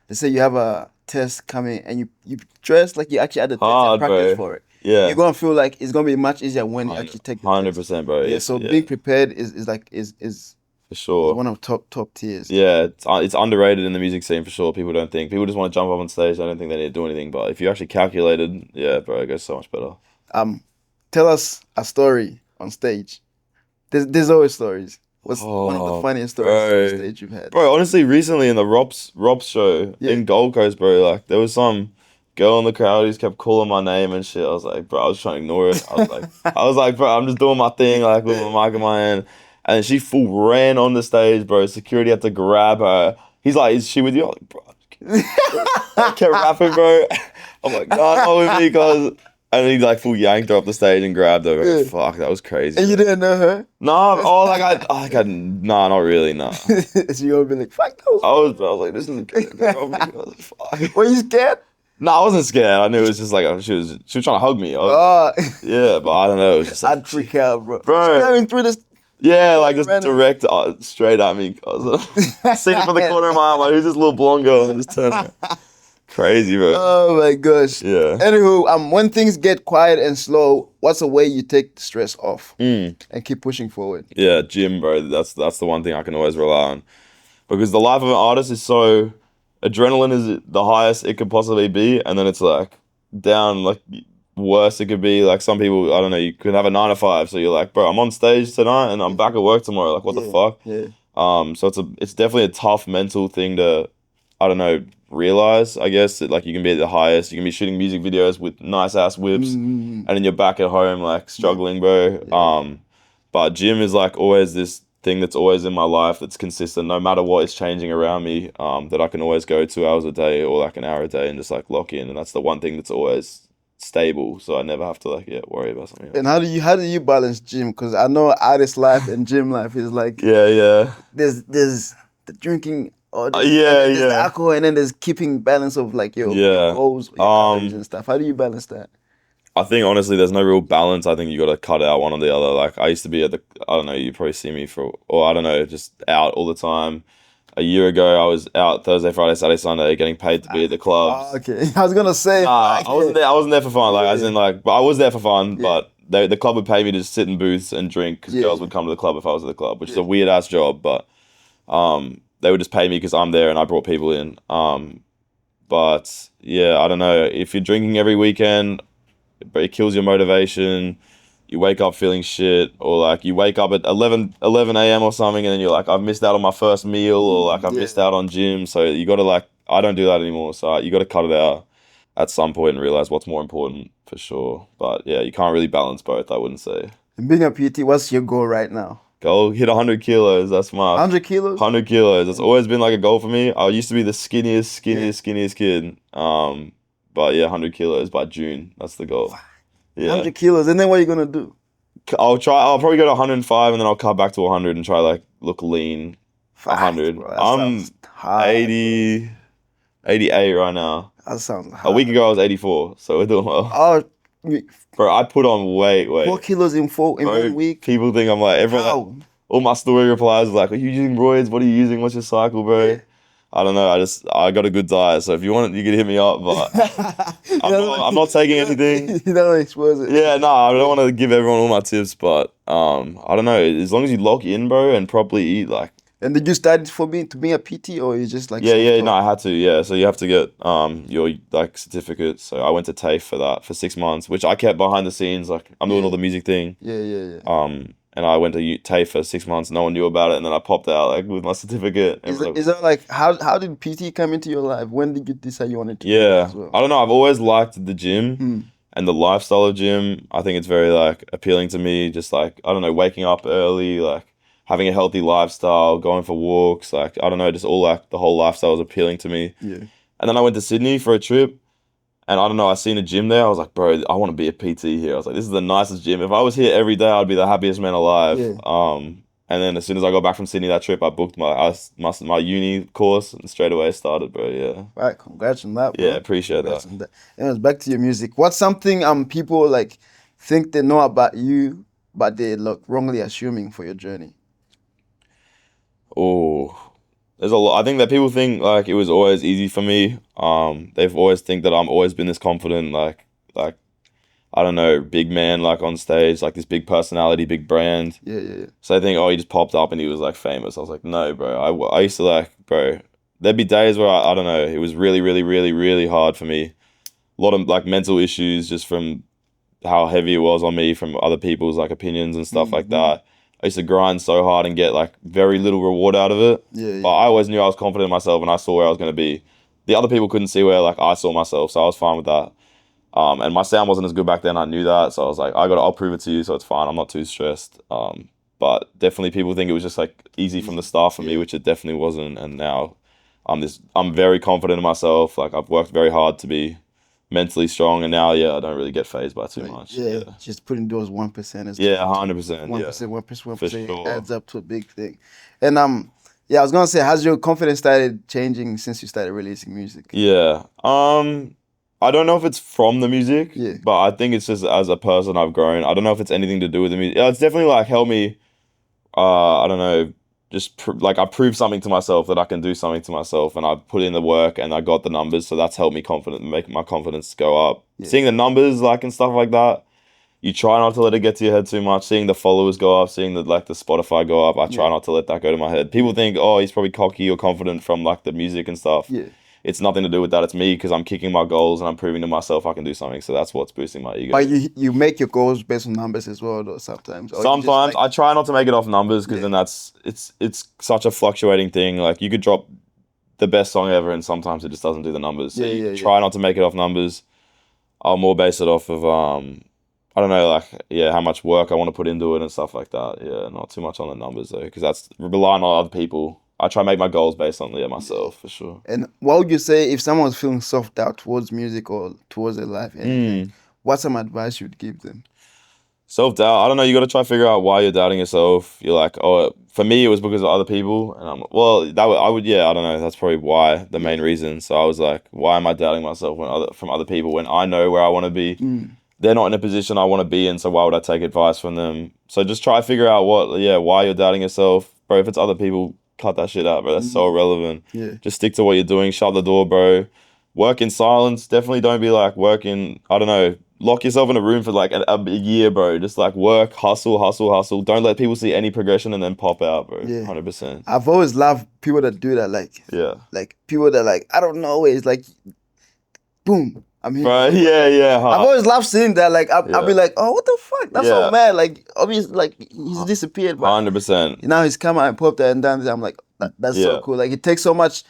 let's say you have a test coming and you dress like you actually had the test Hard, and practice bro. for it. Yeah. You're gonna feel like it's gonna be much easier when you actually take the test. 100%, bro. Yeah, It's, so yeah, being prepared is for sure. one of top tiers. Yeah, it's underrated in the music scene for sure. People don't think. People just want to jump up on stage. I don't think they need to do anything. But if you actually calculated, yeah, bro, it goes so much better. Tell us a story on stage. There's always stories. What's one of the Oh, funniest stories bro. on stage you've had? Bro, honestly, recently in the Rops show Yeah. in Gold Coast, bro, like there was some girl in the crowd just kept calling my name and shit. I was like, bro, I was trying to ignore it. I was like, bro, I'm just doing my thing, like with my mic in my hand. And then she full ran on the stage, bro. Security had to grab her. He's like, is she with you? I'm like, bro. Kept rapping, bro. I'm like, no, not with me, cuz. And he like full yanked her off the stage and grabbed her. Bro. Yeah. Fuck, that was crazy. And you didn't know her? No, nah, not really, nah. So you'll be like, fuck those. I was like, this is fuck. Were you scared? No, I wasn't scared. I knew it was just like she was trying to hug me. Oh. Yeah, but I don't know. It was just like, I'd freak out, bro. Bro. Going through this. yeah, like just direct straight at me. I seen it from the corner of my eye. Like, who's this little blonde girl? And just turn around. Crazy, bro. Oh my gosh. Yeah. Anywho, when things get quiet and slow, what's a way you take the stress off and keep pushing forward? Yeah, gym, bro. That's the one thing I can always rely on, because the life of an artist is so, adrenaline is the highest it could possibly be, and then it's like down, like worse it could be. Like some people, I don't know, you could have a 9 to 5, so you're like, bro, I'm on stage tonight and I'm back at work tomorrow. Like, what the fuck? Yeah. So it's definitely a tough mental thing to, I don't know, realize, I guess, that like you can be at the highest, you can be shooting music videos with nice ass whips, and then you're back at home like struggling, bro. Yeah. But gym is like always this thing that's always in my life that's consistent, no matter what is changing around me, that I can always go 2 hours a day or like an hour a day and just like lock in, and that's the one thing that's always stable, so I never have to like worry about something else. And how do you balance gym? Because I know artist life and gym life is like yeah there's the drinking or yeah the alcohol, and then there's keeping balance of like your goals, your calories and stuff. How do you balance that? I think honestly, there's no real balance. I think you got to cut out one or the other. Like I used to be at I don't know, you probably see me or I don't know, just out all the time. A year ago, I was out Thursday, Friday, Saturday, Sunday, getting paid to be at the clubs. Okay, I was gonna say. I wasn't there. I wasn't there for fun. Like as in like, but I was there for fun. But the club would pay me to just sit in booths and drink because girls would come to the club if I was at the club, which is a weird ass job. But they would just pay me because I'm there and I brought people in. But yeah, I don't know. If you're drinking every weekend, it kills your motivation. You wake up feeling shit, or like you wake up at 11 a.m. or something, and then you're like, I've missed out on my first meal, or like I've missed out on gym. So you got to like, I don't do that anymore. So you got to cut it out at some point and realize what's more important for sure. But yeah, you can't really balance both, I wouldn't say. And being a PT, what's your goal right now? Go hit 100 kilos. That's my 100 kilos. 100 kilos. It's always been like a goal for me. I used to be the skinniest kid. But yeah, 100 kilos by June. That's the goal. Yeah. 100 kilos, and then what are you gonna do? I'll probably go to 105 and then I'll cut back to 100 and try like look lean. 100. Bro, I'm 80, 88 right now. That sounds hard. A week ago I was 84, so we're doing well. Oh, bro, I put on weight. 4 kilos in 1 week. People think I'm like, everyone, all my story replies like, are you using roids? What are you using? What's your cycle, bro? Yeah. I don't know. I got a good diet, so if you want it, you can hit me up. But I'm not taking anything. You don't expose it. Yeah, no, I don't want to give everyone all my tips, but I don't know. As long as you lock in, bro, and properly eat, like. And did you study to be a PT, or you just like? Yeah. No, I had to. Yeah, so you have to get your like certificate. So I went to TAFE for that for 6 months, which I kept behind the scenes. Like I'm doing all the music thing. Yeah. And I went to TAFE for 6 months. No one knew about it, and then I popped out like with my certificate. Is that like how did PT come into your life? When did you decide you wanted to? Yeah, do that as well? I don't know. I've always liked the gym and the lifestyle of gym. I think it's very like appealing to me. Just like I don't know, waking up early, like having a healthy lifestyle, going for walks. Like I don't know, just all like the whole lifestyle was appealing to me. Yeah. And then I went to Sydney for a trip. And I don't know, I seen a gym there. I was like, bro, I want to be a PT here. I was like, this is the nicest gym. If I was here every day, I'd be the happiest man alive. Yeah. And then as soon as I got back from Sydney that trip, I booked my uni course and straight away started, bro. Yeah. Right. Congrats on that, bro. Yeah, appreciate that. Anyways, back to your music. What's something people like think they know about you, but they look wrongly assuming for your journey? Oh. There's a lot. I think that people think like it was always easy for me. They've always think that I'm always been this confident, like I don't know, big man, like on stage, like this big personality, big brand. Yeah. So they think, oh, he just popped up and he was like famous. I was like, no, bro. I used to like, bro. There'd be days where I don't know. It was really, really, really, really hard for me. A lot of like mental issues just from how heavy it was on me from other people's like opinions and stuff like that. I used to grind so hard and get like very little reward out of it. Yeah. But I always knew I was confident in myself and I saw where I was going to be. the other people couldn't see where like I saw myself, so I was fine with that. And my sound wasn't as good back then. I knew that, so I was like, I'll prove it to you, so it's fine. I'm not too stressed. But definitely people think it was just like easy from the start for me, which it definitely wasn't. And now I'm very confident in myself. Like I've worked very hard to be mentally strong, and now I don't really get fazed by too much. Yeah, just putting those 1% as 100%. 1%, For sure. adds up to a big thing. And I was gonna say, has your confidence started changing since you started releasing music? Yeah. I don't know if it's from the music, but I think it's just as a person I've grown. I don't know if it's anything to do with the music. It's definitely like helped me. I don't know. Just like I proved something to myself that I can do something to myself, and I put in the work and I got the numbers, so that's helped me make my confidence go up. Seeing the numbers like and stuff like that, you try not to let it get to your head too much. Seeing the followers go up, seeing the Spotify go up, I try not to let that go to my head. People think, oh, he's probably cocky or confident from like the music and stuff. It's nothing to do with that. It's me because I'm kicking my goals and I'm proving to myself I can do something. So that's what's boosting my ego. But you make your goals based on numbers as well, though, sometimes. Sometimes I try not to make it off numbers because then it's such a fluctuating thing. Like you could drop the best song ever and sometimes it just doesn't do the numbers. So try not to make it off numbers. I'll more base it off of I don't know, like how much work I want to put into it and stuff like that. Yeah, not too much on the numbers though, because that's relying on other people. I try to make my goals based on myself for sure. And what would you say if someone's feeling self-doubt towards music or towards their life? What's some advice you'd give them? Self-doubt, I don't know, you got to try to figure out why you're doubting yourself. You're like, oh, for me it was because of other people, and I don't know, that's probably why, the main reason. So I was like, why am I doubting myself from other people when I know where I want to be? They're not in a position I want to be in, so why would I take advice from them? So just try to figure out why you're doubting yourself. Bro, if it's other people, cut that shit out, bro. That's so irrelevant. Just stick to what you're doing. Shut the door, bro. Work in silence. Definitely don't be like working, I don't know, lock yourself in a room for like a year, bro. Just like work, hustle. Don't let people see any progression and then pop out, bro. 100%. I've always loved people that do that. Like people that like, I don't know, it's like, boom. I'm here. Bro, yeah. I've always loved seeing that. Like, I'll be like, oh, what the fuck? That's so mad. Like, obviously, like, he's disappeared. But 100%. now he's come out and popped out and done. I'm like, that's so cool. Like, it takes so much,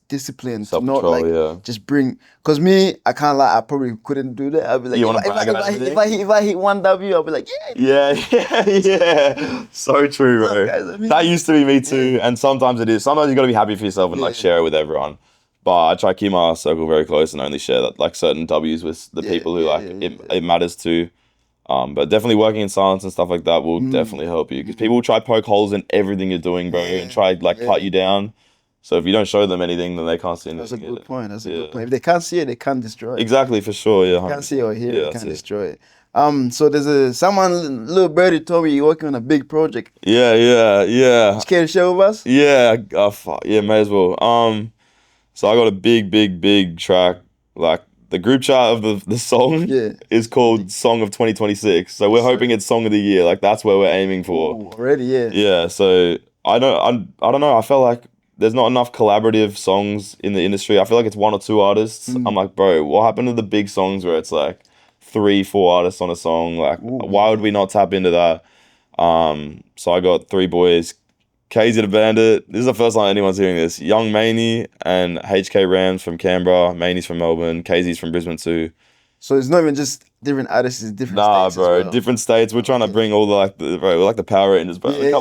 discipline to not like just bring. Cause me, I can't lie. I probably couldn't do that. I'll be like, if I hit 1W, I'll be like, yeah. So true, bro. That used to be me too. And sometimes it is. Sometimes you gotta be happy for yourself and like share it with everyone. But I try to keep my circle very close and only share that like certain W's with the people who it matters to. But definitely working in silence and stuff like that will definitely help you, because people will try to poke holes in everything you're doing, bro, and try like cut you down. So if you don't show them anything, then they can't see anything. That's a good point. If they can't see it, they can't destroy it. Exactly, for sure. Yeah, 100%. They can't see it or hear it, they can't destroy it. So there's someone, little birdie told me you're working on a big project. Yeah. You care to share with us? Yeah, may as well. So I got a big track. Like the group chat of the song is called Song of 2026. So we're hoping it's Song of the Year. Like that's where we're aiming for. Ooh, already, Yeah. So I don't know. I felt like there's not enough collaborative songs in the industry. I feel like it's one or two artists. I'm like, bro, what happened to the big songs where it's like 3-4 artists on a song? Like, why would we not tap into that? So I got 3 boys. KZ the Bandit. This is the first time anyone's hearing this. Young Maney and HK Rams from Canberra. Maney's from Melbourne. KZ's from Brisbane too. So it's not even just different artists, it's different states. Nah, bro, as well. Different states. We're trying to bring all we're like the Power Rangers, bro. We're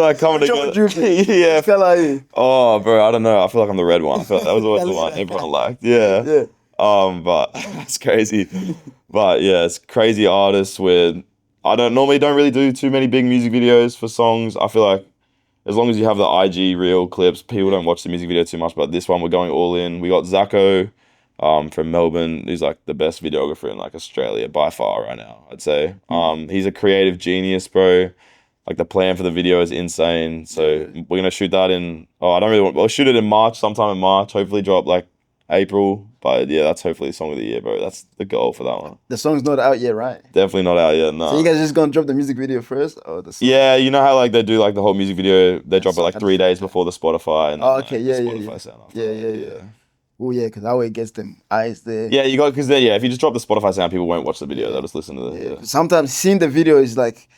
like coming together. Yeah. Oh, bro, I don't know. I feel like I'm the red one. I feel like that was always the one everyone liked. Yeah. But that's crazy. But yeah, it's crazy artists with. I don't really do too many big music videos for songs. I feel like as long as you have the IG reel clips, people don't watch the music video too much. But this one, we're going all in. We got Zacho from Melbourne, who's like the best videographer in like Australia by far right now, I'd say. He's a creative genius, bro. Like the plan for the video is insane. So we're gonna shoot that we'll shoot it in March, sometime in March. Hopefully drop like April. But yeah, that's hopefully Song of the Year, bro. That's the goal for that one. The song's not out yet, right? Definitely not out yet, no. So you guys just gonna drop the music video first? Or the song? Yeah, you know how like they do like the whole music video, they drop it like 3 days before the Spotify. And Spotify sound after yeah. Oh yeah, because that way it gets them eyes there. Yeah, you got, because if you just drop the Spotify sound, people won't watch the video, they'll just listen to the Sometimes seeing the video is like,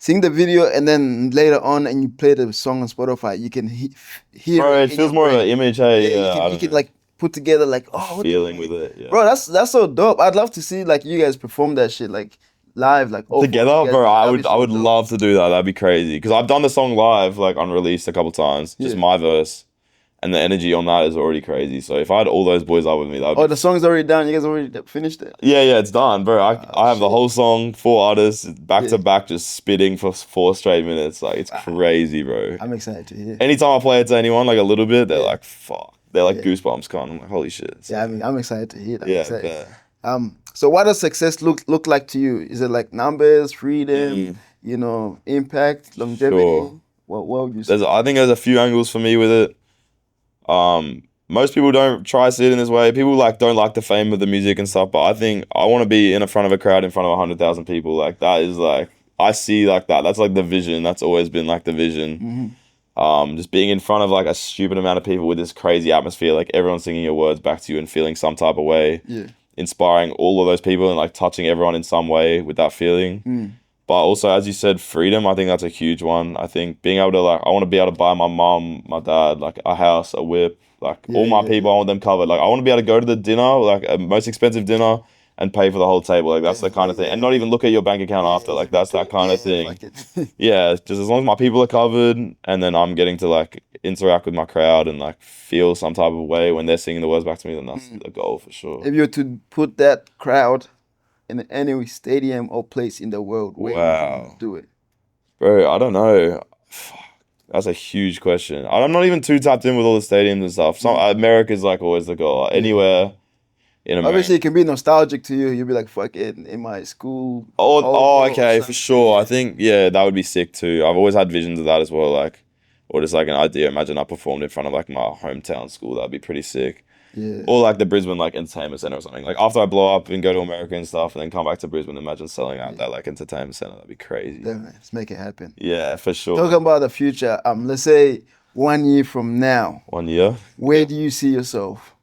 seeing the video and then later on, and you play the song on Spotify, you can hear Bro, it in feels your more of brain. an image. Hey, Yeah, yeah, I you don't can know. like put together like, oh, what the Feeling fuck? with it, yeah. Bro, that's so dope. I'd love to see like you guys perform that shit like live, like all four of you Together, guys, bro, like, I that'd be would so dope. love to do that. That'd be crazy. Because I've done the song live, like unreleased a couple times, just Yeah. my verse, and the energy on that is already crazy. So if I had all those boys up with me, that would Oh, be the song's already done. You guys already finished it. yeah, it's done, bro. I have the shit. whole song, 4 artists, back Yeah. to back, just spitting for 4 straight minutes. Like, it's crazy, bro. I'm excited to hear. Anytime I play it to anyone, like a little bit, they're Yeah. like, fuck. They're like Yeah. goosebumps, con. I'm like, holy shit. So, Yeah, I mean, I'm excited to hear that. yeah, Excited. bet. So what does success look like to you? Is it like numbers, freedom, Mm. you know, impact, longevity? Sure. What would you say? I think there's a few angles for me with it. Most people don't try to see it in this way. People like don't like the fame of the music and stuff, but I think I want to be in front of a crowd in front of 100,000 people. Like that is like I see like that. That's like the vision. That's always been like the vision. Just being in front of like a stupid amount of people with this crazy atmosphere, like everyone singing your words back to you and feeling some type of way. Yeah. Inspiring all of those people and like touching everyone in some way with that feeling. But also, as you said, freedom, I think that's a huge one. I think being able to like, I want to be able to buy my mom, my dad, like a house, a whip, like all my people, I want them covered. Like I want to be able to go to the dinner, like a most expensive dinner and pay for the whole table. Like that's the kind of thing. And not even look at your bank account after. Like that's that kind of thing. Like Yeah, just as long as my people are covered and then I'm getting to like interact with my crowd and like feel some type of way when they're singing the words back to me, then that's the goal for sure. if you were to put that crowd in any stadium or place in the world, where would you do it? Bro, I don't know. Fuck, that's a huge question. I'm not even too tapped in with all the stadiums and stuff. America's like always the goal. Anywhere in America. Obviously, it can be nostalgic to you. You'll be like, fuck it, in my school. Okay, for sure. I think, yeah, that would be sick too. I've always had visions of that as well. Like, or just like an idea. Imagine I performed in front of like my hometown school. That'd be pretty sick. Yeah. Or like the Brisbane like entertainment center or something. Like after I blow up and go to America and stuff and then come back to Brisbane, imagine selling out that like entertainment center. That'd be crazy. Definitely. Let's make it happen. Yeah, for sure. Talking about the future, let's say 1 year from now, 1 year. where do you see yourself?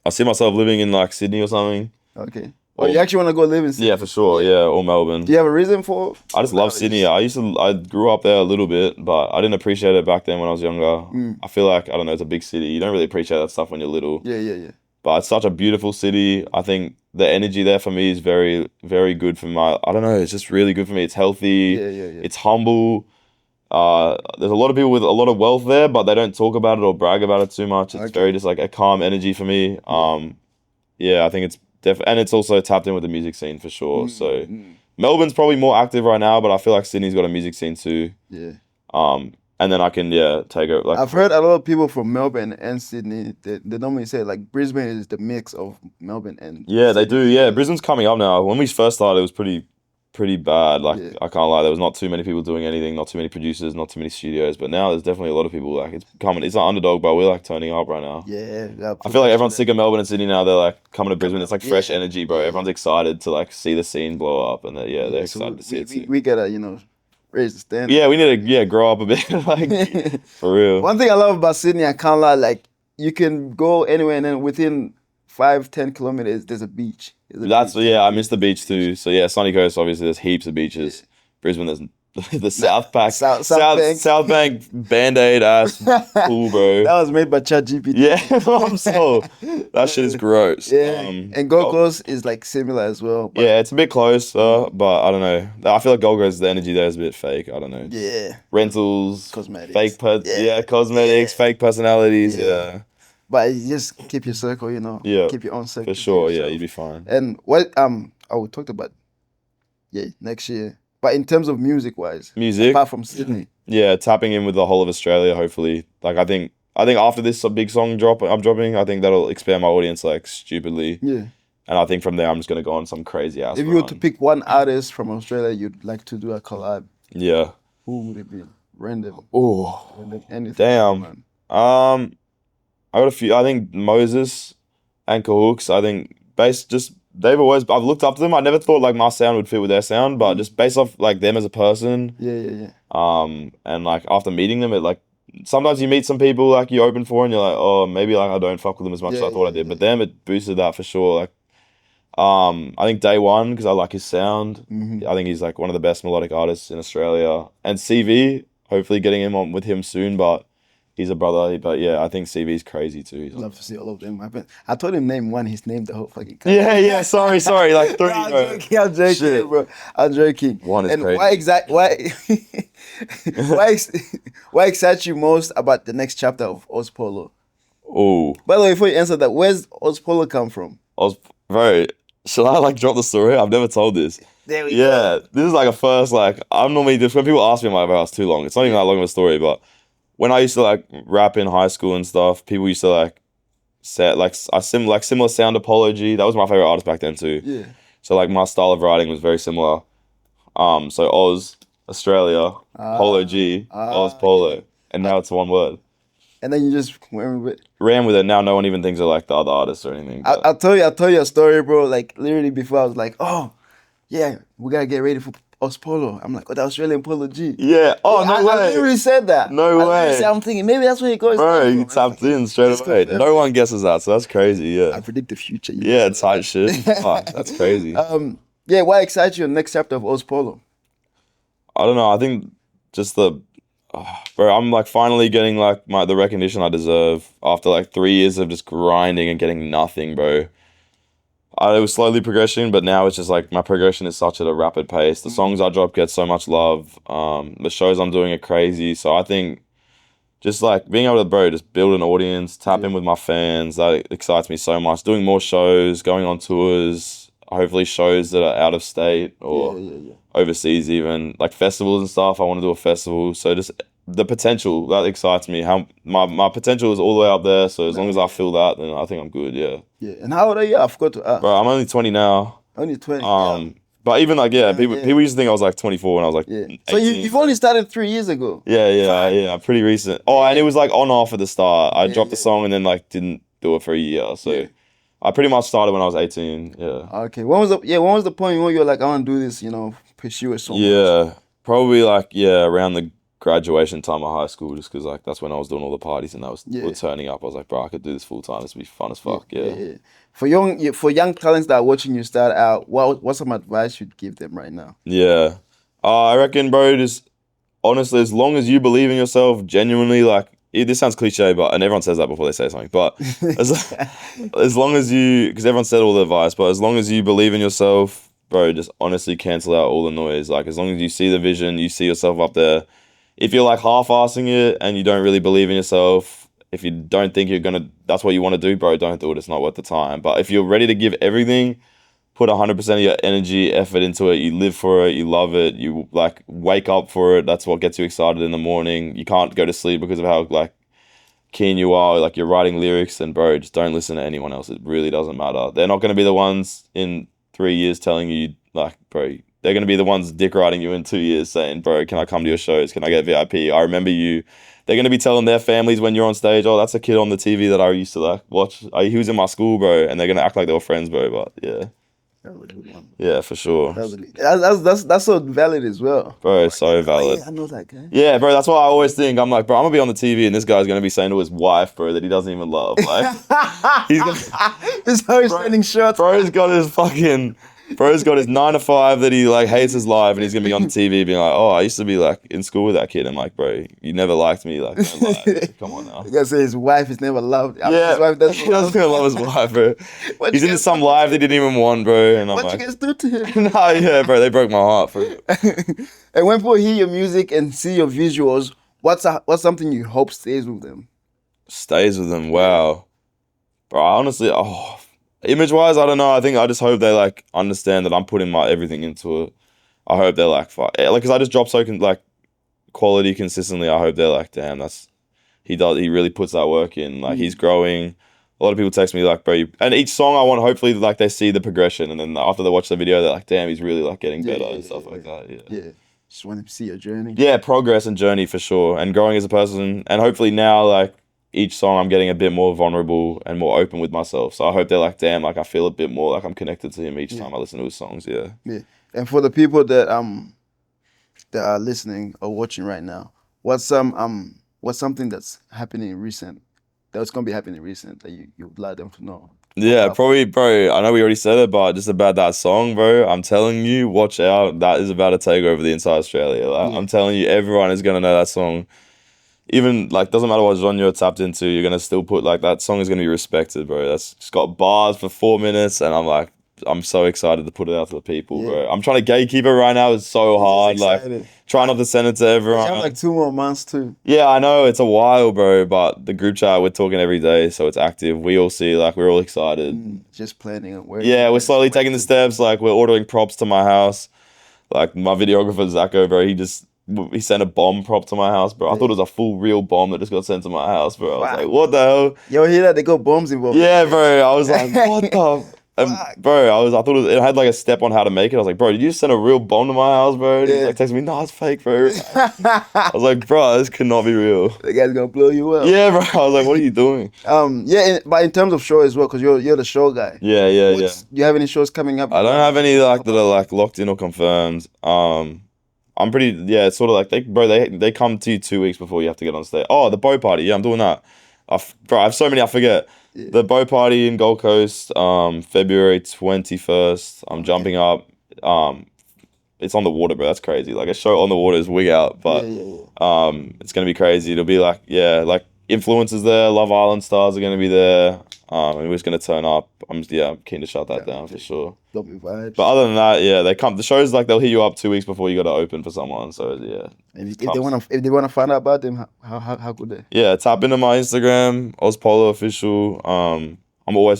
I see myself living in like Sydney or something. Okay. Oh, you actually want to go live in Sydney? Yeah, for sure. Yeah, or Melbourne. Do you have a reason for? I just love Sydney. I grew up there a little bit, but I didn't appreciate it back then when I was younger. I feel like, I don't know, it's a big city. You don't really appreciate that stuff when you're little. Yeah. But it's such a beautiful city. I think the energy there for me is very, very good for I don't know, it's just really good for me. It's healthy. Yeah. It's humble. There's a lot of people with a lot of wealth there, but they don't talk about it or brag about it too much. It's very just like a calm energy for me. Yeah, I think it's and it's also tapped in with the music scene for sure. So Melbourne's probably more active right now, but I feel like Sydney's got a music scene too. Yeah. And then I can take it. Like I've heard a lot of people from Melbourne and Sydney. They normally say like Brisbane is the mix of Melbourne and yeah, they do. Yeah, Brisbane's coming up now. When we first started, it was pretty bad. Like I can't lie, there was not too many people doing anything, not too many producers, not too many studios. But now there's definitely a lot of people. Like it's coming. It's an underdog, but we're like turning up right now. Yeah. I feel like everyone's sick of Melbourne and Sydney now. They're like coming to Brisbane. It's like fresh energy, bro. Everyone's excited to like see the scene blow up, and they're excited to see it too. We gotta raise the standard. Yeah, we need to grow up a bit, like for real. One thing I love about Sydney, I can't lie, like you can go anywhere and then within 5-10 kilometers there's a beach. I miss the beach too. So yeah, Sunny Coast obviously there's heaps of beaches. Brisbane there's the South Bank Band-Aid ass pool, bro. That was made by ChatGPT. Yeah, that shit is gross. Yeah, and Gold Coast is like similar as well. Yeah, it's a bit close, but I don't know. I feel like Gold Coast, the energy there is a bit fake. I don't know. Yeah. Rentals, cosmetics, fake cosmetics, fake personalities. Yeah. But you just keep your circle, Yeah. Keep your own circle. For sure, yeah, you'd be fine. And what we talked about, next year. But in terms of music, apart from Sydney, tapping in with the whole of Australia. Hopefully, like I think after this big song I'm dropping, I think that'll expand my audience like stupidly. Yeah. And I think from there I'm just gonna go on some crazy ass. If you were to pick one artist from Australia you'd like to do a collab, who would it be? Random. Oh, anything. damn. I got a few. I think Moses and Cahooks. I think I've looked up to them. I never thought like my sound would fit with their sound, but just based off like them as a person. Yeah. And like after meeting them, it like sometimes you meet some people like you open for and you're like, oh, maybe like I don't fuck with them as much as I thought I did. But them, it boosted that for sure. Like I think Day One because I like his sound. Mm-hmm. I think he's like one of the best melodic artists in Australia. And CV, hopefully getting him on with him soon, but he's a brother. But yeah, I think CV's crazy too. He's Love to see all of them happen. I told him name one. He's named the whole fucking country. yeah. Sorry. Like three. I'm Bro. joking. I'm joking, Shit. bro. I'm joking. One is and crazy. why excites you most about the next chapter of OZPOLO? Oh, By the way, before you answer that, where's OZPOLO come from? bro. Should I like drop the story? I've never told this. There we go. This is like a first. Like I'm normally just when people ask me, I'm like, bro, it's too long. It's not even that long of a story, but when I used to like rap in high school and stuff, people used to like say like similar sound apology. That was my favorite artist back then too. Yeah. So like my style of writing was very similar. So Oz, Australia, Polo G, Oz Polo, and now it's one word. And then you just went with it. Ran with it. Now no one even thinks of like the other artists or anything. but- I'll tell you a story, bro. Like literally before, I was like, oh, yeah, we gotta get ready for OZPOLO. I'm like, oh, the Australian Polo G. yeah. Oh no I way. literally said that. No I literally way. said, I'm thinking maybe that's where he goes. Bro, you tapped in straight Let's away. go. No one guesses that, so that's crazy. Yeah. I predict the future. You Yeah, know. tight shit. Fuck, that's crazy. Yeah, what excites you in the next chapter of OZPOLO? I don't know. I think just bro, I'm like finally getting like the recognition I deserve after like 3 years of just grinding and getting nothing, bro. It was slowly progressing, but now it's just like my progression is such at a rapid pace. The songs I drop get so much love. The shows I'm doing are crazy. So I think just like being able to, bro, just build an audience, tap in with my fans, that excites me so much. Doing more shows, going on tours, hopefully shows that are out of state or overseas even, like festivals and stuff. I want to do a festival. So just the potential, that excites me. How my potential is all the way up there. So as long as I feel that, then I think I'm good, yeah. Yeah, and how old are you? I forgot to ask. Bro, I'm only 20 now. Only 20. But even like, people used to think I was like 24 when I was like 18. So you've only started 3 years ago. Yeah, pretty recent. Oh, and it was like on off at the start. I dropped the song and then like didn't do it for a year. So I pretty much started when I was 18. Yeah. Okay. When was the point when you were like, I want to do this, pursue it so much? Yeah, probably like around the graduation time of high school, just because like that's when I was doing all the parties and that was were turning up. I was like, bro, I could do this full time. This would be fun as fuck. Yeah. For young talents that are watching you start out, what's some advice you'd give them right now? Yeah. I reckon, bro, just honestly, as long as you believe in yourself, genuinely, like, this sounds cliche, and everyone says that before they say something, but as long as you, because everyone said all the advice, but as long as you believe in yourself, bro, just honestly cancel out all the noise. Like, as long as you see the vision, you see yourself up there. If you're like half-assing it and you don't really believe in yourself, if you don't think that's what you want to do, bro, don't do it. It's not worth the time. But if you're ready to give everything, put 100% of your energy, effort into it, you live for it, you love it, you like wake up for it, that's what gets you excited in the morning. You can't go to sleep because of how like keen you are, like you're writing lyrics, then bro, just don't listen to anyone else. It really doesn't matter. They're not going to be the ones in 3 years telling you like, bro, they're going to be the ones dick riding you in 2 years saying, bro, can I come to your shows? Can I get VIP? I remember you. They're going to be telling their families when you're on stage, oh, that's a kid on the TV that I used to like watch. He was in my school, bro. And they're going to act like they were friends, bro. But yeah. That was a good one. Yeah, for sure. That's so valid as well. Bro, it's so valid. Yeah, I know that guy. Yeah, bro, that's what I always think. I'm like, bro, I'm going to be on the TV and this guy's going to be saying to his wife, bro, that he doesn't even love. Like, He's always sending shirts. Bro's got his 9 to 5 that he like hates his life, and he's gonna be on the TV being like, oh, I used to be like in school with that kid. I'm like, bro, you never liked me. Like, don't lie. Come on now. You gotta say his wife is never loved. Yeah, his wife doesn't he doesn't love his wife, bro. He's into some life they didn't even want, bro. And I'm what like, you guys do to him? nah, yeah, bro, they broke my heart, bro. And when people hear your music and see your visuals, what's something you hope stays with them? Stays with them, wow. Bro, honestly, image-wise, I don't know. I think I just hope they like understand that I'm putting my everything into it. I hope they're like, because I just drop like quality consistently. I hope they're like, damn, he really puts that work in. Like he's growing. A lot of people text me like, bro, and each song I want, hopefully, like they see the progression, and then after they watch the video, they're like, damn, he's really like getting better and stuff like that. Yeah. Just want to see your journey. Yeah, progress and journey for sure, and growing as a person, and hopefully now like. Each song I'm getting a bit more vulnerable and more open with myself. So I hope they're like, damn, like I feel a bit more like I'm connected to him each time I listen to his songs, yeah. And for the people that are listening or watching right now, what's something that's happening recent, that's gonna be happening recent that you'd like them to know? Yeah, probably, bro. I know we already said it, but just about that song, bro. I'm telling you, watch out. That is about to take over the entire Australia. Like, I'm telling you, everyone is gonna know that song. Even like, doesn't matter what genre you're tapped into, you're gonna still put like that song is gonna be respected, bro. That's just got bars for 4 minutes, and I'm so excited to put it out to the people, bro. I'm trying to gatekeep it right now. It's so hard. Like, try not to send it to everyone. You have like 2 more months too. Yeah, I know it's a while, bro. But the group chat, we're talking every day, so it's active. We all see, like, we're all excited. Just planning on where. Yeah, we're slowly taking the steps. Like, we're ordering props to my house. Like, my videographer Zacho, bro, he sent a bomb prop to my house, bro. I thought it was a full real bomb that just got sent to my house, bro. I was like, what the hell? Yo, hear that? They got bombs involved. Yeah, bro. I was like, what the? Bro, I thought it had like a step on how to make it. I was like, bro, did you send a real bomb to my house, bro? He's like, texting me, no, it's fake, bro. I was like, bro, this cannot be real. The guy's gonna blow you up. Yeah, bro. I was like, what are you doing? But in terms of show as well, because you're the show guy. Yeah. Do you have any shows coming up? I don't have any like that are like locked in or confirmed. I'm pretty, it's sort of like they come to you 2 weeks before you have to get on stage. Oh, the bow party, yeah, I'm doing that. Bro, I have so many, I forget. The bow party in Gold Coast, February 21st. I'm jumping up. It's on the water, bro. That's crazy. Like a show on the water is wig out, but it's gonna be crazy. It'll be like like influencers there. Love Island stars are gonna be there. And we're just gonna turn up. I'm keen to shut that down for sure. Got me vibes. But other than that, they come. The shows like they'll hit you up 2 weeks before you got to open for someone. So If they wanna find out about them, how could they? Yeah, tap into my Instagram, OZPOLO official.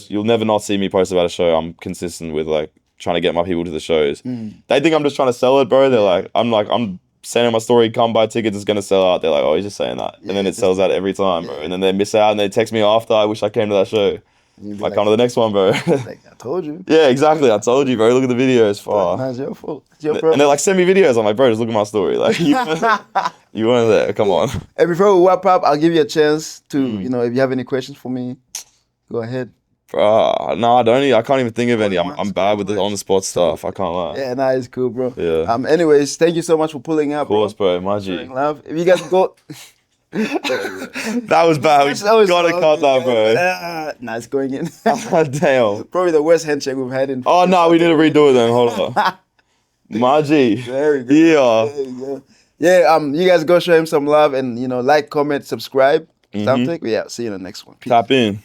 You'll never not see me post about a show. I'm consistent with like trying to get my people to the shows. They think I'm just trying to sell it, bro. They're like, I'm saying my story, come buy tickets, it's gonna sell out. They're like, oh, he's just saying that. And then it sells out every time, bro. And then they miss out and they text me after, I wish I came to that show. Like, come to the next one, bro. Like, I told you. Yeah, exactly. I told you, bro. Look at the videos. Nah, it's your fault. It's your problem. And they're like, send me videos. I'm like, bro, just look at my story. Like, you weren't there. Come on. And before we wrap up, I'll give you a chance to, if you have any questions for me, go ahead. No, I can't even think of any. I'm bad with the on the spot stuff. I can't lie. Yeah, nah, it's cool, bro. Yeah. Anyways, thank you so much for pulling up. Of course, bro. My G. Love. If you guys go. That was bad. We gotta cut that, bro. Nah, it's going in. Damn. Probably the worst handshake we've had in. Oh no, we need to redo it then. Hold on. My G. Very good. Yeah. There you go. Yeah. You guys go show him some love and like, comment, subscribe. SoundTake. Yeah. See you in the next one. Peace. Tap in.